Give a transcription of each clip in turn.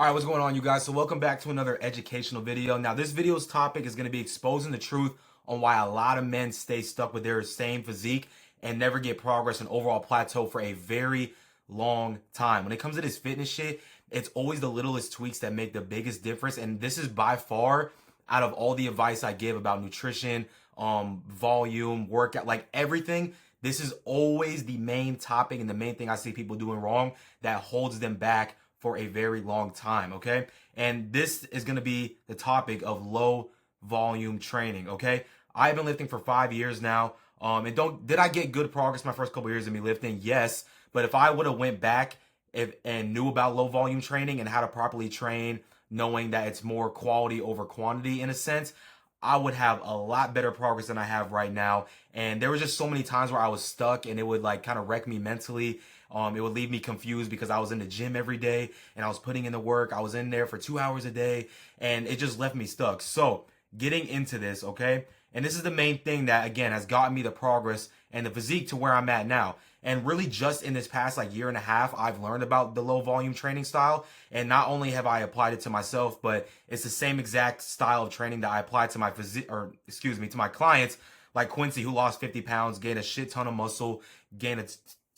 All right, what's going on, you guys? So welcome back to another educational video. Now, this video's topic is going to be exposing the truth on why a lot of men stay stuck with their same physique and never get progress and overall plateau for a very long time. When it comes to this fitness shit, it's always the littlest tweaks that make the biggest difference. And this is by far, out of all the advice I give about nutrition, volume, workout, like everything, this is always the main topic and the main thing I see people doing wrong that holds them back for a very long time, okay? And this is gonna be the topic of low volume training, okay? I've been lifting for 5 years now. Did I get good progress my first couple years of me lifting? Yes. But if I would have went back and knew about low volume training and how to properly train, knowing that it's more quality over quantity in a sense, I would have a lot better progress than I have right now. And there was just so many times where I was stuck and it would like kind of wreck me mentally. It would leave me confused because I was in the gym every day and I was putting in the work. I was in there for 2 hours a day and it just left me stuck. So getting into this, okay? And this is the main thing that, again, has gotten me the progress and the physique to where I'm at now. And really just in this past like year and a half, I've learned about the low volume training style. And not only have I applied it to myself, but it's the same exact style of training that I applied to my to my clients, like Quincy, who lost 50 pounds, gained a shit ton of muscle, gained a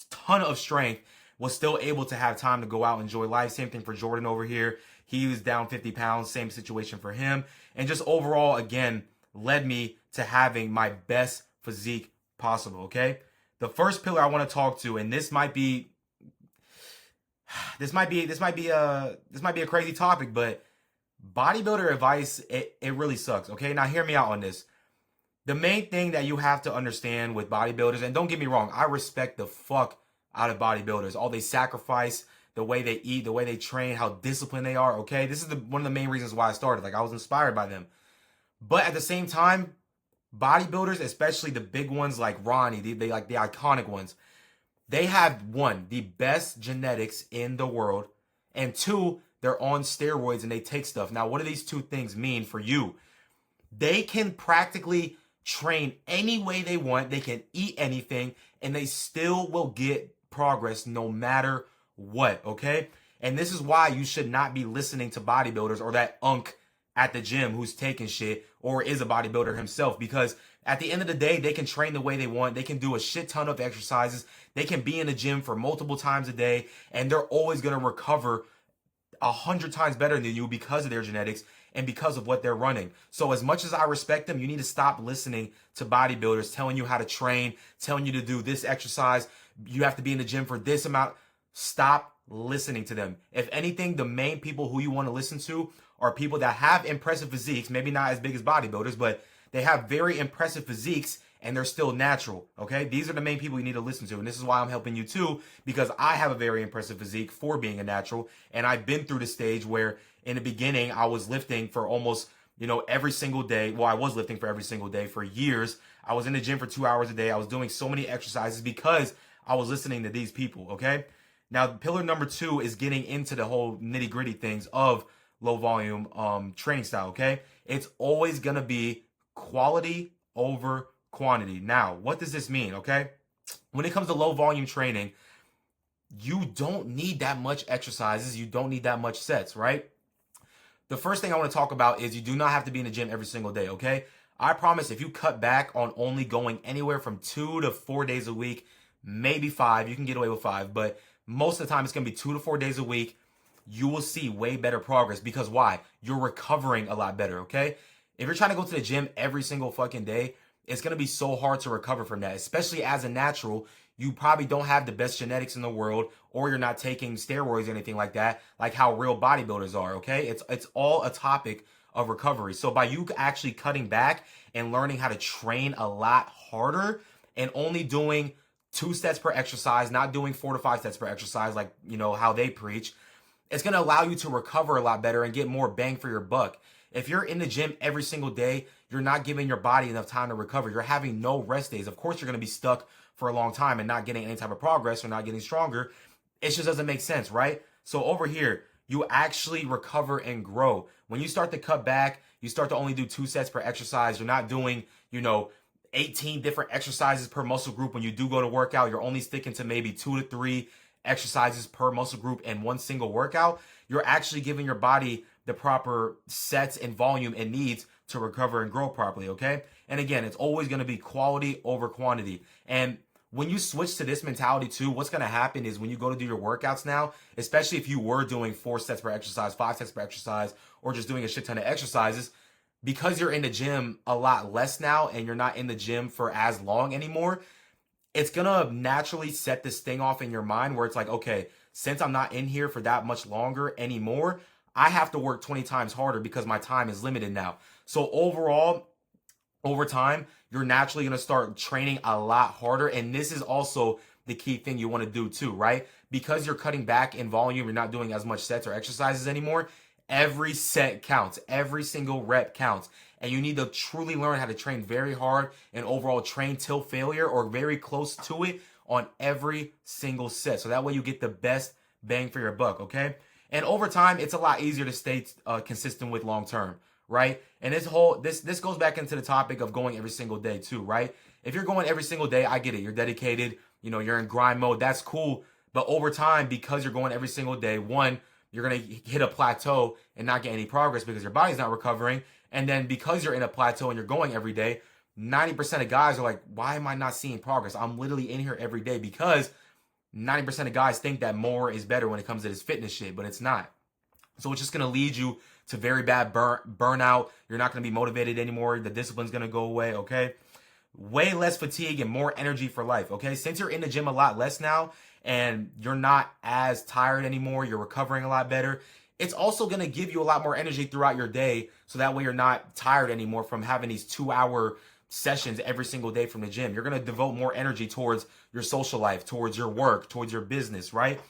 ton of strength, was still able to have time to go out and enjoy life. Same thing for Jordan over here. He was down 50 pounds, same situation for him. And just overall, again, led me to having my best physique possible, okay? The first pillar I want to talk to, and this might be a crazy topic, but bodybuilder advice, it really sucks, okay? Now hear me out on this. The main thing that you have to understand with bodybuilders, and don't get me wrong, I respect the fuck out of bodybuilders. All they sacrifice, the way they eat, the way they train, how disciplined they are, okay? This is one of the main reasons why I started. Like, I was inspired by them. But at the same time, bodybuilders, especially the big ones like Ronnie, they like the iconic ones, they have, one, the best genetics in the world, and two, they're on steroids and they take stuff. Now, what do these two things mean for you? They can practically train any way they want, they can eat anything, and they still will get progress no matter what, okay? And this is why you should not be listening to bodybuilders or that unk at the gym who's taking shit or is a bodybuilder himself, because at the end of the day, they can train the way they want, they can do a shit ton of exercises, they can be in the gym for multiple times a day, and they're always going to recover 100 times better than you because of their genetics and because of what they're running. So as much as I respect them, you need to stop listening to bodybuilders telling you how to train, telling you to do this exercise. You have to be in the gym for this amount. Stop listening to them. If anything, the main people who you want to listen to are people that have impressive physiques, maybe not as big as bodybuilders, but they have very impressive physiques and they're still natural, okay? These are the main people you need to listen to. And this is why I'm helping you too, because I have a very impressive physique for being a natural. And I've been through the stage where in the beginning, I was lifting for almost, every single day. Well, I was lifting for every single day for years. I was in the gym for 2 hours a day. I was doing so many exercises because I was listening to these people, okay? Now, pillar number 2 is getting into the whole nitty gritty things of low volume training style, okay? It's always gonna be quality over quantity. Now, what does this mean, okay? When it comes to low volume training, you don't need that much exercises. You don't need that much sets, right? The first thing I want to talk about is you do not have to be in the gym every single day, okay? I promise if you cut back on only going anywhere from 2 to 4 days a week, maybe 5, you can get away with 5, but most of the time it's going to be 2 to 4 days a week, you will see way better progress. Because why? You're recovering a lot better, okay? If you're trying to go to the gym every single fucking day, it's going to be so hard to recover from that, especially as a natural. You probably don't have the best genetics in the world, or you're not taking steroids or anything like that, like how real bodybuilders are, okay? It's all a topic of recovery. So by you actually cutting back and learning how to train a lot harder and only doing 2 sets per exercise, not doing 4 to 5 sets per exercise like, how they preach, it's going to allow you to recover a lot better and get more bang for your buck. If you're in the gym every single day, you're not giving your body enough time to recover. You're having no rest days. Of course, you're going to be stuck for a long time and not getting any type of progress or not getting stronger. It just doesn't make sense, right? So over here, you actually recover and grow. When you start to cut back, you start to only do 2 sets per exercise. You're not doing, 18 different exercises per muscle group. When you do go to workout, you're only sticking to maybe 2 to 3 exercises per muscle group in one single workout. you're actually giving your body the proper sets and volume it needs to recover and grow properly, okay? And again, it's always going to be quality over quantity. And when you switch to this mentality too, what's going to happen is when you go to do your workouts now, especially if you were doing 4 sets per exercise, 5 sets per exercise, or just doing a shit ton of exercises, because you're in the gym a lot less now and you're not in the gym for as long anymore, it's going to naturally set this thing off in your mind where it's like, okay, since I'm not in here for that much longer anymore, I have to work 20 times harder because my time is limited now. So overall, over time, you're naturally going to start training a lot harder. And this is also the key thing you want to do too, right? Because you're cutting back in volume, you're not doing as much sets or exercises anymore. Every set counts. Every single rep counts. And you need to truly learn how to train very hard and overall train till failure or very close to it on every single set. So that way you get the best bang for your buck, okay? And over time, it's a lot easier to stay consistent with long term, right? And this goes back into the topic of going every single day too, right? If you're going every single day, I get it. You're dedicated, you're in grind mode. That's cool. But over time, because you're going every single day, one, you're going to hit a plateau and not get any progress because your body's not recovering. And then because you're in a plateau and you're going every day, 90% of guys are like, why am I not seeing progress? I'm literally in here every day because 90% of guys think that more is better when it comes to this fitness shit, but it's not. So it's just going to lead you to very bad burnout. You're not going to be motivated anymore. The discipline's going to go away, okay? Way less fatigue and more energy for life, okay? Since you're in the gym a lot less now and you're not as tired anymore, you're recovering a lot better, it's also going to give you a lot more energy throughout your day so that way you're not tired anymore from having these 2-hour sessions every single day from the gym. You're going to devote more energy towards your social life, towards your work, towards your business, right?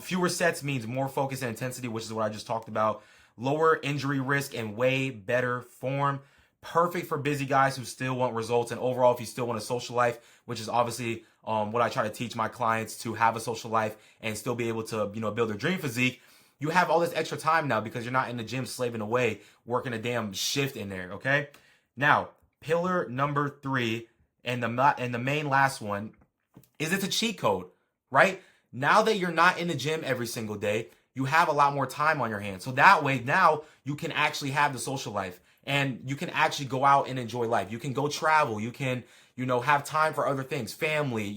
Fewer sets means more focus and intensity, which is what I just talked about. Lower injury risk and way better form. Perfect for busy guys who still want results. And overall, if you still want a social life, which is obviously what I try to teach my clients, to have a social life and still be able to, build their dream physique. You have all this extra time now because you're not in the gym slaving away, working a damn shift in there, okay? Now, pillar number 3 and the main last one is it's a cheat code, right? Now that you're not in the gym every single day, you have a lot more time on your hands. So that way now you can actually have the social life and you can actually go out and enjoy life. You can go travel. You can, have time for other things, family,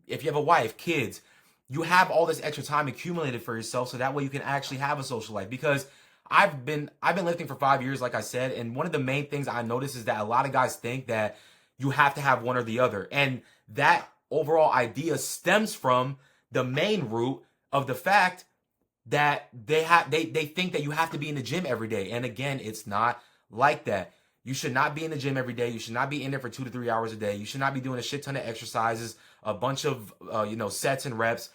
if you have a wife, kids. You have all this extra time accumulated for yourself so that way you can actually have a social life. Because I've been lifting for 5 years, like I said, and one of the main things I notice is that a lot of guys think that you have to have one or the other. And that overall idea stems from the main root of the fact that they think that you have to be in the gym every day. And again, it's not like that. You should not be in the gym every day. You should not be in there for 2 to 3 hours a day. You should not be doing a shit ton of exercises, a bunch of sets and reps.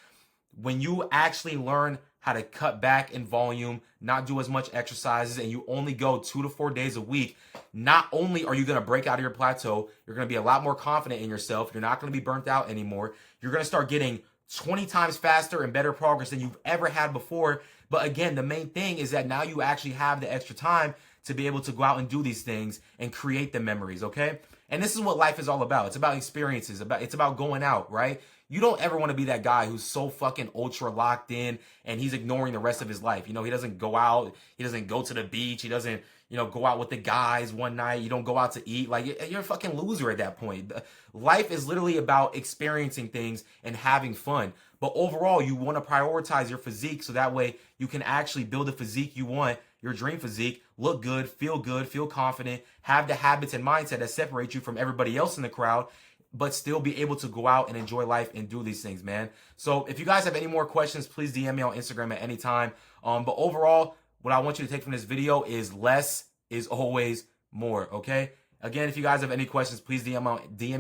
When you actually learn how to cut back in volume, not do as much exercises, and you only go 2 to 4 days a week, not only are you going to break out of your plateau, you're going to be a lot more confident in yourself. You're not going to be burnt out anymore. You're going to start getting 20 times faster and better progress than you've ever had before. But again, the main thing is that now you actually have the extra time to be able to go out and do these things and create the memories, okay? And this is what life is all about. It's about experiences. It's about going out, right? You don't ever want to be that guy who's so fucking ultra locked in and he's ignoring the rest of his life. He doesn't go out. He doesn't go to the beach. He doesn't, go out with the guys one night. You don't go out to eat. Like, you're a fucking loser at that point. Life is literally about experiencing things and having fun. But overall, you want to prioritize your physique so that way you can actually build the physique you want, your dream physique, look good, feel confident, have the habits and mindset that separate you from everybody else in the crowd, but still be able to go out and enjoy life and do these things, man. So if you guys have any more questions, please DM me on Instagram at any time. But overall, what I want you to take from this video is less is always more, okay? Again, if you guys have any questions, please DM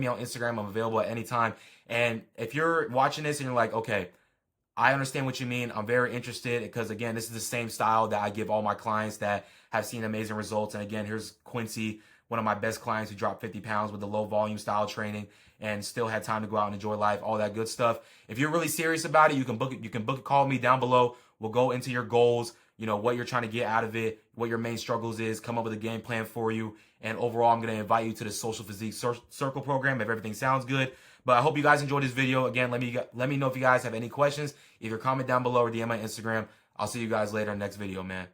me on Instagram. I'm available at any time. And if you're watching this and you're like, okay, I understand what you mean. I'm very interested because, again, this is the same style that I give all my clients that have seen amazing results. And again, here's Quincy, one of my best clients who dropped 50 pounds with the low volume style training and still had time to go out and enjoy life, all that good stuff. If you're really serious about it, you can book a call with me down below. We'll go into your goals, what you're trying to get out of it, what your main struggles is, come up with a game plan for you. And overall, I'm going to invite you to the Social Physique Circle program if everything sounds good. But I hope you guys enjoyed this video. Again, let me know if you guys have any questions. Either comment down below or DM my Instagram. I'll see you guys later in the next video, man.